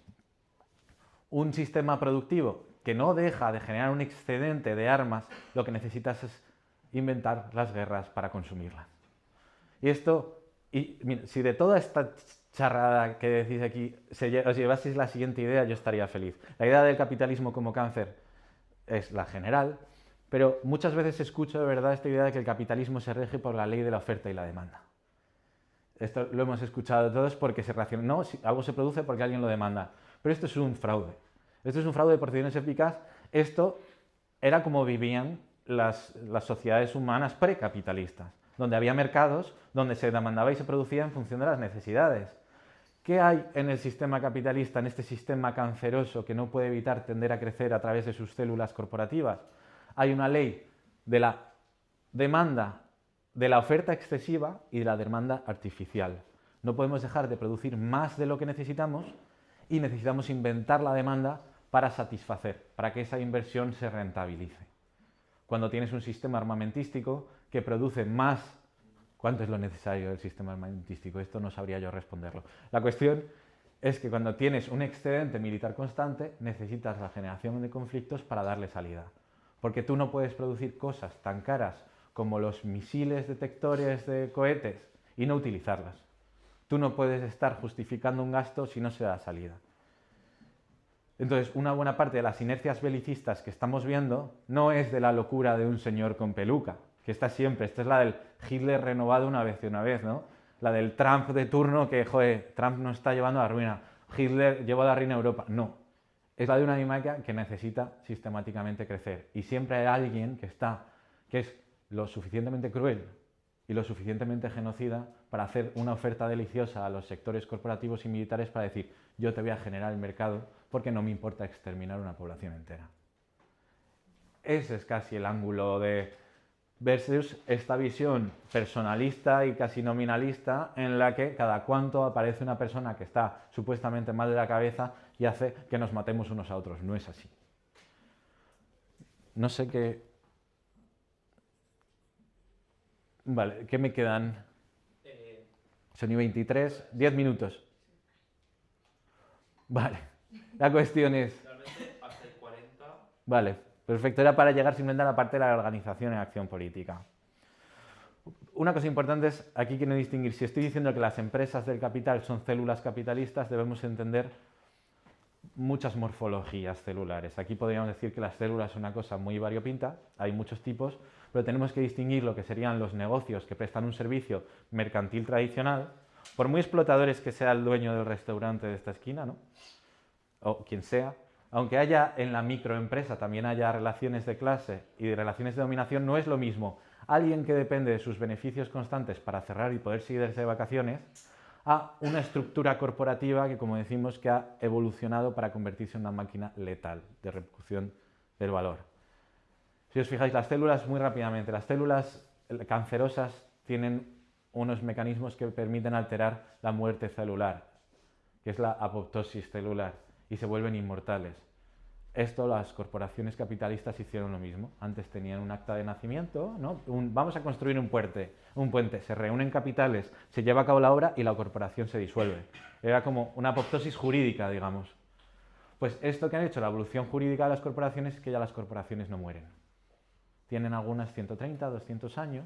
un sistema productivo que no deja de generar un excedente de armas, lo que necesitas es inventar las guerras para consumirlas. Mira, si de toda esta charrada que decís aquí os llevaseis la siguiente idea, yo estaría feliz. La idea del capitalismo como cáncer es la general, pero muchas veces escucho de verdad esta idea de que el capitalismo se rige por la ley de la oferta y la demanda. Esto lo hemos escuchado todos porque se raciona. No, si algo se produce porque alguien lo demanda. Pero esto es un fraude. Esto es un fraude por razones eficaz. Esto era como vivían las sociedades humanas precapitalistas, donde había mercados, donde se demandaba y se producía en función de las necesidades. ¿Qué hay en el sistema capitalista, en este sistema canceroso que no puede evitar tender a crecer a través de sus células corporativas? Hay una ley de la demanda, de la oferta excesiva y de la demanda artificial. No podemos dejar de producir más de lo que necesitamos y necesitamos inventar la demanda para satisfacer, para que esa inversión se rentabilice. Cuando tienes un sistema armamentístico que produce más, ¿cuánto es lo necesario del sistema armamentístico? Esto no sabría yo responderlo. La cuestión es que cuando tienes un excedente militar constante, necesitas la generación de conflictos para darle salida. Porque tú no puedes producir cosas tan caras como los misiles detectores de cohetes y no utilizarlas. Tú no puedes estar justificando un gasto si no se da salida. Entonces, una buena parte de las inercias belicistas que estamos viendo no es de la locura de un señor con peluca, que está siempre. Esta es la del Hitler renovado una vez, ¿no? La del Trump de turno que, joder, Trump nos está llevando a la ruina. Hitler llevó a la ruina a Europa. No. Es la de una dinámica que necesita sistemáticamente crecer. Y siempre hay alguien que es lo suficientemente cruel y lo suficientemente genocida para hacer una oferta deliciosa a los sectores corporativos y militares para decir, yo te voy a generar el mercado porque no me importa exterminar una población entera. Ese es casi el ángulo de versus esta visión personalista y casi nominalista en la que cada cuanto aparece una persona que está supuestamente mal de la cabeza y hace que nos matemos unos a otros. No es así. No sé qué... Vale, ¿qué me quedan? Son y 23, 10 minutos. Vale, la cuestión es... Realmente hasta el 40. Vale, perfecto, era para llegar simplemente a la parte de la organización en acción política. Una cosa importante es, aquí quiero distinguir, si estoy diciendo que las empresas del capital son células capitalistas, debemos entender muchas morfologías celulares. Aquí podríamos decir que las células son una cosa muy variopinta, hay muchos tipos, pero tenemos que distinguir lo que serían los negocios que prestan un servicio mercantil tradicional, por muy explotadores que sea el dueño del restaurante de esta esquina, ¿no? O quien sea, aunque haya en la microempresa también haya relaciones de clase y de relaciones de dominación, no es lo mismo alguien que depende de sus beneficios constantes para cerrar y poder seguirse de vacaciones a una estructura corporativa que, como decimos, que ha evolucionado para convertirse en una máquina letal de reproducción del valor. Si os fijáis, las células, muy rápidamente, las células cancerosas tienen unos mecanismos que permiten alterar la muerte celular, que es la apoptosis celular, y se vuelven inmortales. Esto las corporaciones capitalistas hicieron lo mismo. Antes tenían un acta de nacimiento, ¿no? Vamos a construir un puente, se reúnen capitales, se lleva a cabo la obra y la corporación se disuelve. Era como una apoptosis jurídica, digamos. Pues esto que han hecho la evolución jurídica de las corporaciones es que ya las corporaciones no mueren. Tienen algunas 130, 200 años.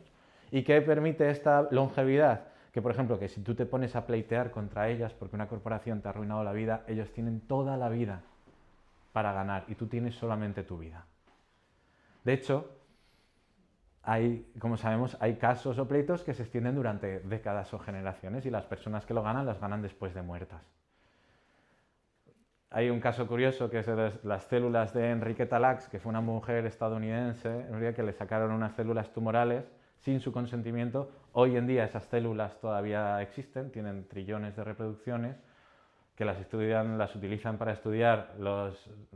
¿Y qué permite esta longevidad? Que, por ejemplo, que si tú te pones a pleitear contra ellas porque una corporación te ha arruinado la vida, ellos tienen toda la vida para ganar y tú tienes solamente tu vida. De hecho, como sabemos, hay casos o pleitos que se extienden durante décadas o generaciones y las personas que lo ganan las ganan después de muertas. Hay un caso curioso que es de las células de Enriqueta Lacks, que fue una mujer estadounidense que le sacaron unas células tumorales sin su consentimiento. Hoy en día esas células todavía existen, tienen trillones de reproducciones, que las utilizan para estudiar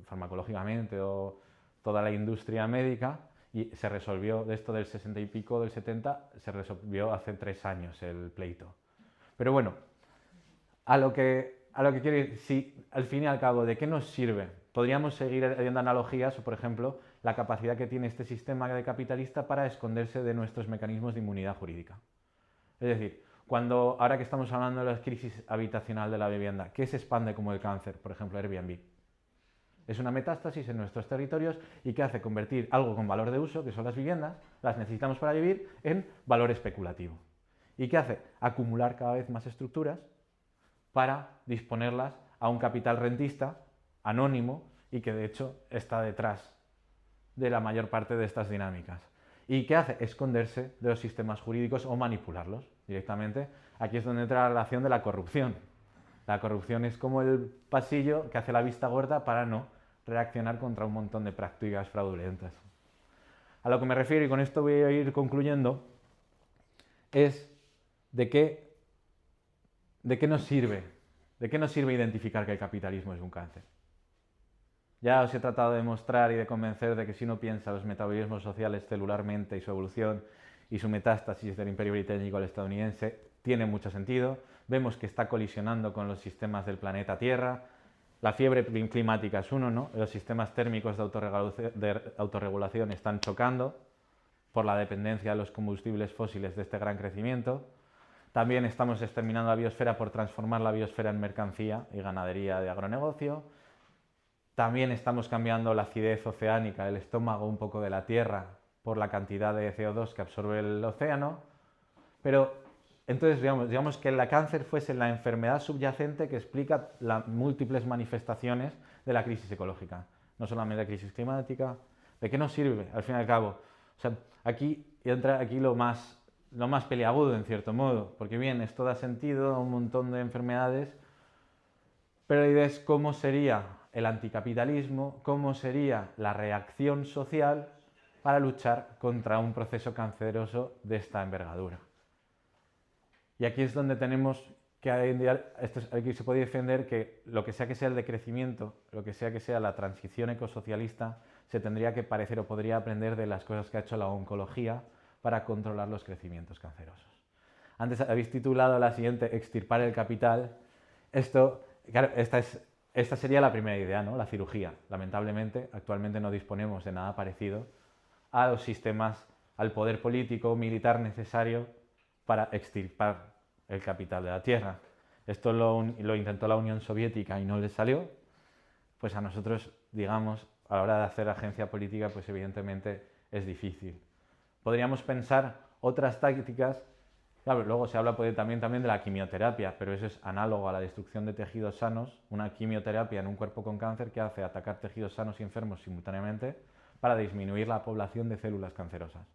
farmacológicamente o toda la industria médica, y se resolvió de esto del 60 y pico, del 70, se resolvió hace 3 años el pleito. Pero bueno, a lo que quiero ir, si al fin y al cabo, ¿de qué nos sirve? Podríamos seguir haciendo analogías, o por ejemplo, la capacidad que tiene este sistema capitalista para esconderse de nuestros mecanismos de inmunidad jurídica. Es decir, ahora que estamos hablando de la crisis habitacional de la vivienda, ¿qué se expande como el cáncer? Por ejemplo, Airbnb. Es una metástasis en nuestros territorios y que hace convertir algo con valor de uso, que son las viviendas, las necesitamos para vivir, en valor especulativo. ¿Y qué hace? Acumular cada vez más estructuras para disponerlas a un capital rentista, anónimo, y que de hecho está detrás de la mayor parte de estas dinámicas. ¿Y qué hace? Esconderse de los sistemas jurídicos o manipularlos directamente. Aquí es donde entra la relación de la corrupción. La corrupción es como el pasillo que hace la vista gorda para no reaccionar contra un montón de prácticas fraudulentas. A lo que me refiero, y con esto voy a ir concluyendo, es de qué nos sirve. ¿De qué nos sirve identificar que el capitalismo es un cáncer? Ya os he tratado de demostrar y de convencer de que si uno piensa los metabolismos sociales celularmente y su evolución y su metástasis del Imperio Británico al estadounidense, tiene mucho sentido. Vemos que está colisionando con los sistemas del planeta Tierra. La fiebre climática es uno, ¿no? Los sistemas térmicos de autorregulación están chocando por la dependencia de los combustibles fósiles de este gran crecimiento. También estamos exterminando la biosfera por transformar la biosfera en mercancía y ganadería de agronegocio. También estamos cambiando la acidez oceánica, el estómago un poco de la Tierra, por la cantidad de CO2 que absorbe el océano. Pero entonces digamos que el cáncer fuese la enfermedad subyacente que explica las múltiples manifestaciones de la crisis ecológica. No solamente la crisis climática. ¿De qué nos sirve, al fin y al cabo? O sea, aquí entra lo más peliagudo, en cierto modo, porque bien, esto da sentido a un montón de enfermedades, pero la idea es cómo sería el anticapitalismo, cómo sería la reacción social para luchar contra un proceso canceroso de esta envergadura. Y aquí es donde tenemos que aquí se puede defender que lo que sea el decrecimiento, lo que sea la transición ecosocialista, se tendría que parecer o podría aprender de las cosas que ha hecho la oncología para controlar los crecimientos cancerosos. Antes habéis titulado la siguiente Extirpar el capital. Claro, esta sería la primera idea, ¿no? La cirugía. Lamentablemente, actualmente no disponemos de nada parecido a los sistemas, al poder político, militar necesario para extirpar el capital de la Tierra. Esto lo intentó la Unión Soviética y no les salió. Pues a nosotros, digamos, a la hora de hacer agencia política, pues evidentemente es difícil. Podríamos pensar otras tácticas. Claro, luego se habla también de la quimioterapia, pero eso es análogo a la destrucción de tejidos sanos. Una quimioterapia en un cuerpo con cáncer que hace atacar tejidos sanos y enfermos simultáneamente para disminuir la población de células cancerosas.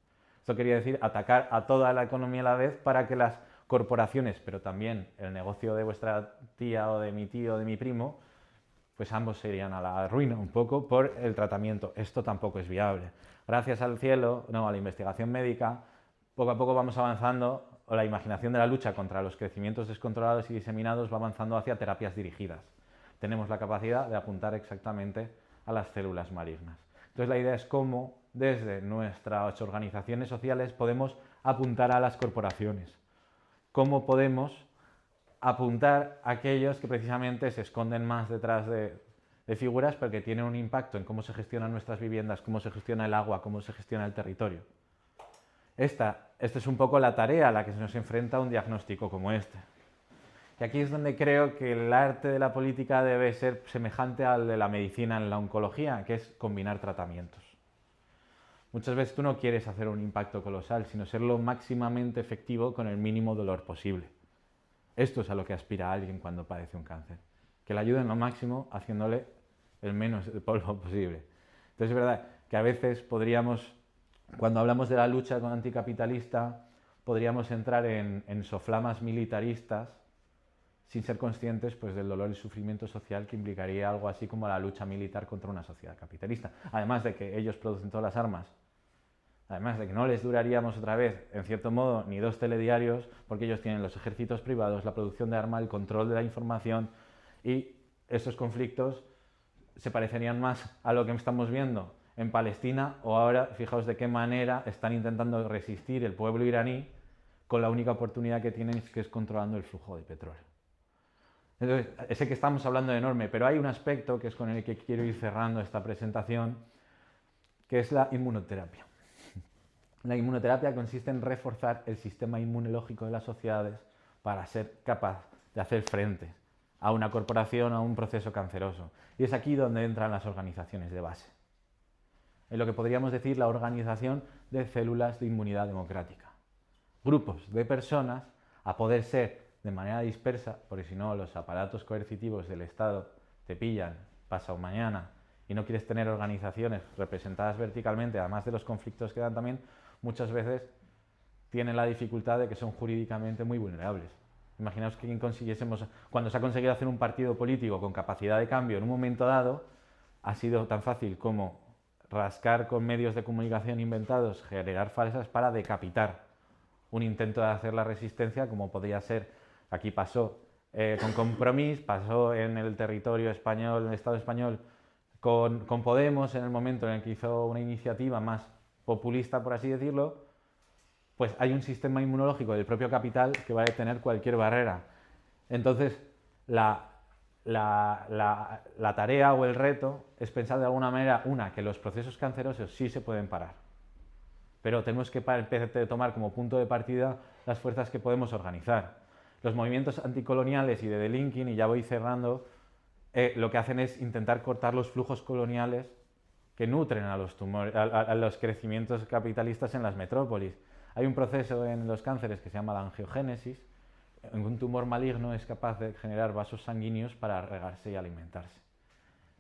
Esto quería decir atacar a toda la economía a la vez para que las corporaciones, pero también el negocio de vuestra tía o de mi tío o de mi primo, pues ambos se irían a la ruina un poco por el tratamiento. Esto tampoco es viable. Gracias al cielo, a la investigación médica, poco a poco vamos avanzando, o la imaginación de la lucha contra los crecimientos descontrolados y diseminados va avanzando hacia terapias dirigidas. Tenemos la capacidad de apuntar exactamente a las células malignas. Entonces la idea es cómo desde nuestras organizaciones sociales podemos apuntar a las corporaciones. Cómo podemos apuntar a aquellos que precisamente se esconden más detrás de figuras, pero que tienen un impacto en cómo se gestionan nuestras viviendas, cómo se gestiona el agua, cómo se gestiona el territorio. Esta es un poco la tarea a la que se nos enfrenta un diagnóstico como este. Y aquí es donde creo que el arte de la política debe ser semejante al de la medicina en la oncología, que es combinar tratamientos. Muchas veces tú no quieres hacer un impacto colosal, sino ser lo máximamente efectivo con el mínimo dolor posible. Esto es a lo que aspira alguien cuando padece un cáncer. Que le ayuden lo máximo haciéndole el menos de polvo posible. Entonces es verdad que a veces podríamos, cuando hablamos de la lucha anticapitalista, podríamos entrar en soflamas militaristas sin ser conscientes pues, del dolor y sufrimiento social que implicaría algo así como la lucha militar contra una sociedad capitalista. Además de que ellos producen todas las armas, además de que no les duraríamos otra vez, en cierto modo, ni 2 telediarios, porque ellos tienen los ejércitos privados, la producción de armas, el control de la información, y estos conflictos se parecerían más a lo que estamos viendo en Palestina, o ahora, fijaos de qué manera están intentando resistir el pueblo iraní con la única oportunidad que tienen, que es controlando el flujo de petróleo. Entonces, sé que estamos hablando de enorme, pero hay un aspecto que es con el que quiero ir cerrando esta presentación, que es la inmunoterapia. La inmunoterapia consiste en reforzar el sistema inmunológico de las sociedades para ser capaz de hacer frente a una corporación, a un proceso canceroso. Y es aquí donde entran las organizaciones de base. En lo que podríamos decir la organización de células de inmunidad democrática. Grupos de personas, a poder ser de manera dispersa, porque si no los aparatos coercitivos del Estado te pillan pasado mañana y no quieres tener organizaciones representadas verticalmente, además de los conflictos que dan también, muchas veces tienen la dificultad de que son jurídicamente muy vulnerables. Imaginaos que cuando se ha conseguido hacer un partido político con capacidad de cambio en un momento dado, ha sido tan fácil como rascar con medios de comunicación inventados, generar falsas para decapitar un intento de hacer la resistencia, como podría ser, aquí pasó con Compromís, pasó en el territorio español, en el Estado español, con Podemos, en el momento en el que hizo una iniciativa más populista, por así decirlo, pues hay un sistema inmunológico del propio capital que va a detener cualquier barrera. Entonces, la tarea o el reto es pensar de alguna manera, que los procesos cancerosos sí se pueden parar, pero tenemos que tomar como punto de partida las fuerzas que podemos organizar. Los movimientos anticoloniales y de delinking, y ya voy cerrando, lo que hacen es intentar cortar los flujos coloniales que nutren a los crecimientos capitalistas en las metrópolis. Hay un proceso en los cánceres que se llama la angiogénesis. Un tumor maligno es capaz de generar vasos sanguíneos para regarse y alimentarse.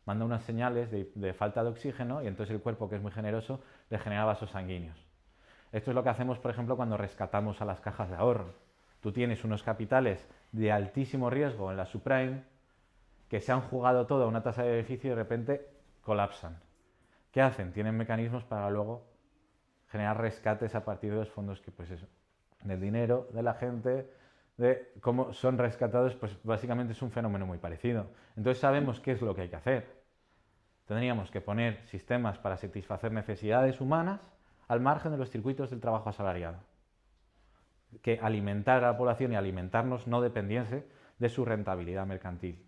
Manda unas señales de falta de oxígeno y entonces el cuerpo, que es muy generoso, le genera vasos sanguíneos. Esto es lo que hacemos, por ejemplo, cuando rescatamos a las cajas de ahorro. Tú tienes unos capitales de altísimo riesgo en la subprime que se han jugado todo a una tasa de beneficio y de repente colapsan. ¿Qué hacen? Tienen mecanismos para luego generar rescates a partir de los fondos que, pues eso, del dinero de la gente, de cómo son rescatados, pues básicamente es un fenómeno muy parecido. Entonces sabemos qué es lo que hay que hacer. Tendríamos que poner sistemas para satisfacer necesidades humanas al margen de los circuitos del trabajo asalariado. Que alimentar a la población y alimentarnos no dependiese de su rentabilidad mercantil.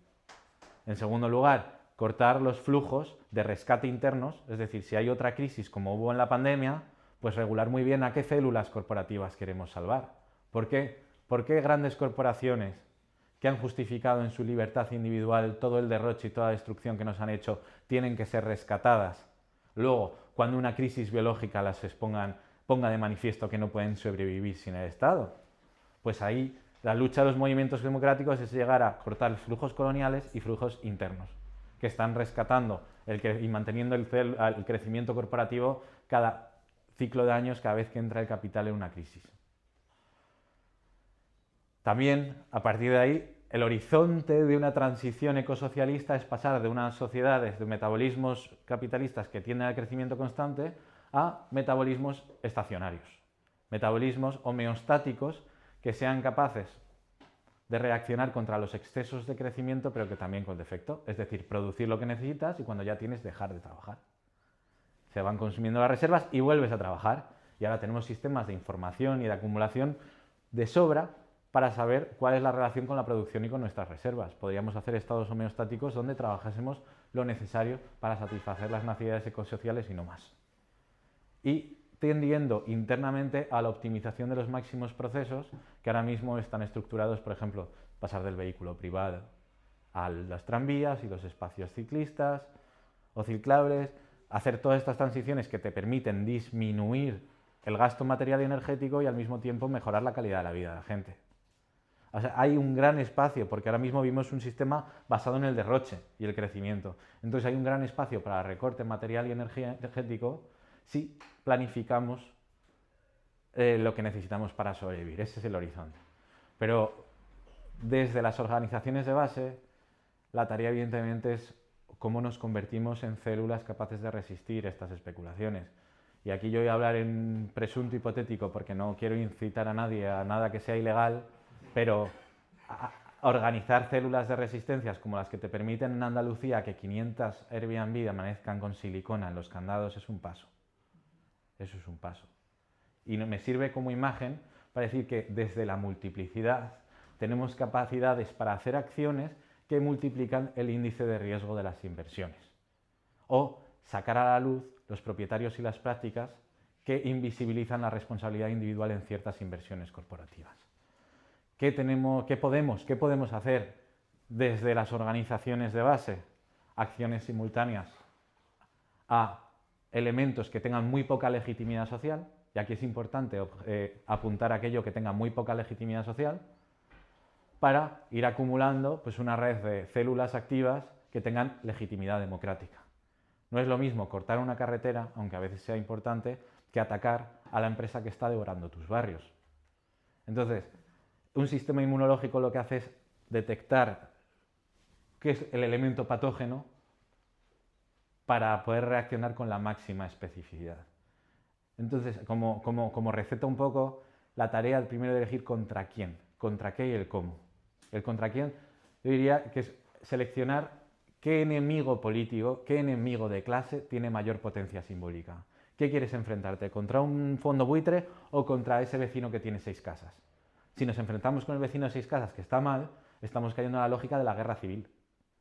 En segundo lugar, cortar los flujos de rescate internos, es decir, si hay otra crisis como hubo en la pandemia, pues regular muy bien a qué células corporativas queremos salvar. ¿Por qué? ¿Por qué grandes corporaciones que han justificado en su libertad individual todo el derroche y toda la destrucción que nos han hecho tienen que ser rescatadas? Luego, cuando una crisis biológica las ponga de manifiesto que no pueden sobrevivir sin el Estado. Pues ahí la lucha de los movimientos democráticos es llegar a cortar flujos coloniales y flujos internos, que están rescatando y manteniendo el crecimiento corporativo cada ciclo de años, cada vez que entra el capital en una crisis. También, a partir de ahí, el horizonte de una transición ecosocialista es pasar de unas sociedades de metabolismos capitalistas que tienden al crecimiento constante a metabolismos estacionarios, metabolismos homeostáticos que sean capaces de reaccionar contra los excesos de crecimiento, pero que también con defecto, es decir, producir lo que necesitas y cuando ya tienes dejar de trabajar. Se van consumiendo las reservas y vuelves a trabajar. Y ahora tenemos sistemas de información y de acumulación de sobra para saber cuál es la relación con la producción y con nuestras reservas. Podríamos hacer estados homeostáticos donde trabajásemos lo necesario para satisfacer las necesidades ecosociales y no más. Y tendiendo internamente a la optimización de los máximos procesos que ahora mismo están estructurados, por ejemplo, pasar del vehículo privado a las tranvías y los espacios ciclistas o ciclables, hacer todas estas transiciones que te permiten disminuir el gasto material y energético y al mismo tiempo mejorar la calidad de la vida de la gente. O sea, hay un gran espacio, porque ahora mismo vimos un sistema basado en el derroche y el crecimiento. Entonces hay un gran espacio para recorte material y energético si planificamos lo que necesitamos para sobrevivir. Ese es el horizonte. Pero desde las organizaciones de base, la tarea evidentemente es cómo nos convertimos en células capaces de resistir estas especulaciones. Y aquí yo voy a hablar en presunto hipotético porque no quiero incitar a nadie a nada que sea ilegal, pero organizar células de resistencias como las que te permiten en Andalucía que 500 Airbnb amanezcan con silicona en los candados es un paso. Eso es un paso. Y me sirve como imagen para decir que desde la multiplicidad tenemos capacidades para hacer acciones que multiplican el índice de riesgo de las inversiones. O sacar a la luz los propietarios y las prácticas que invisibilizan la responsabilidad individual en ciertas inversiones corporativas. ¿Qué podemos hacer desde las organizaciones de base? Acciones simultáneas a elementos que tengan muy poca legitimidad social, y aquí es importante apuntar a aquello que tenga muy poca legitimidad social, para ir acumulando pues, una red de células activas que tengan legitimidad democrática. No es lo mismo cortar una carretera, aunque a veces sea importante, que atacar a la empresa que está devorando tus barrios. Entonces, un sistema inmunológico lo que hace es detectar qué es el elemento patógeno para poder reaccionar con la máxima especificidad. Entonces, como receta un poco, la tarea primero de elegir contra quién, contra qué y el cómo. El contra quién, yo diría que es seleccionar qué enemigo político, qué enemigo de clase tiene mayor potencia simbólica. ¿Qué quieres enfrentarte? ¿Contra un fondo buitre o contra ese vecino que tiene 6 casas? Si nos enfrentamos con el vecino de 6 casas que está mal, estamos cayendo en la lógica de la guerra civil.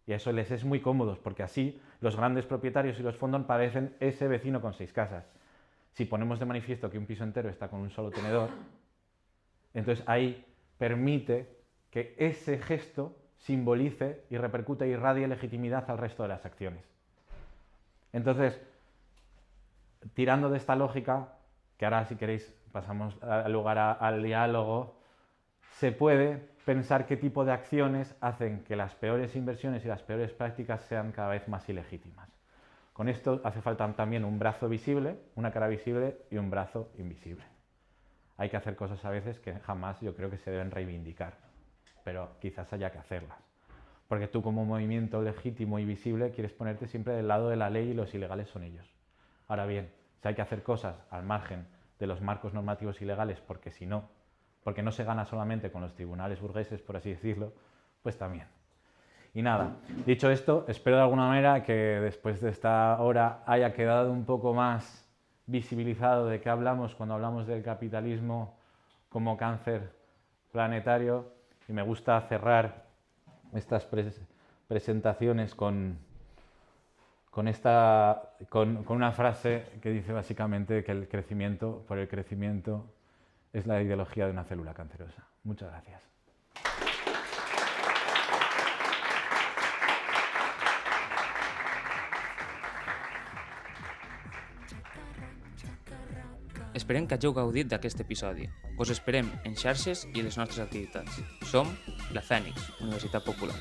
Y eso les es muy cómodo, porque así los grandes propietarios y los fondos parecen ese vecino con 6 casas. Si ponemos de manifiesto que un piso entero está con un solo tenedor, entonces ahí permite que ese gesto simbolice y repercute y irradie legitimidad al resto de las acciones. Entonces, tirando de esta lógica, que ahora si queréis pasamos al lugar al diálogo, se puede pensar qué tipo de acciones hacen que las peores inversiones y las peores prácticas sean cada vez más ilegítimas. Con esto hace falta también un brazo visible, una cara visible y un brazo invisible. Hay que hacer cosas a veces que jamás yo creo que se deben reivindicar, pero quizás haya que hacerlas. Porque tú como movimiento legítimo y visible quieres ponerte siempre del lado de la ley y los ilegales son ellos. Ahora bien, si hay que hacer cosas al margen de los marcos normativos ilegales porque no se gana solamente con los tribunales burgueses, por así decirlo, pues también. Y nada, dicho esto, espero de alguna manera que después de esta hora haya quedado un poco más visibilizado de qué hablamos cuando hablamos del capitalismo como cáncer planetario. Y me gusta cerrar estas presentaciones con una frase que dice básicamente que el crecimiento por el crecimiento es la ideología de una célula cancerosa. Muchas gracias. Esperem que hàgiu gaudit d'aquest episodi. Us esperem en xarxes i les nostres activitats. Som la Fènix, Universitat Popular.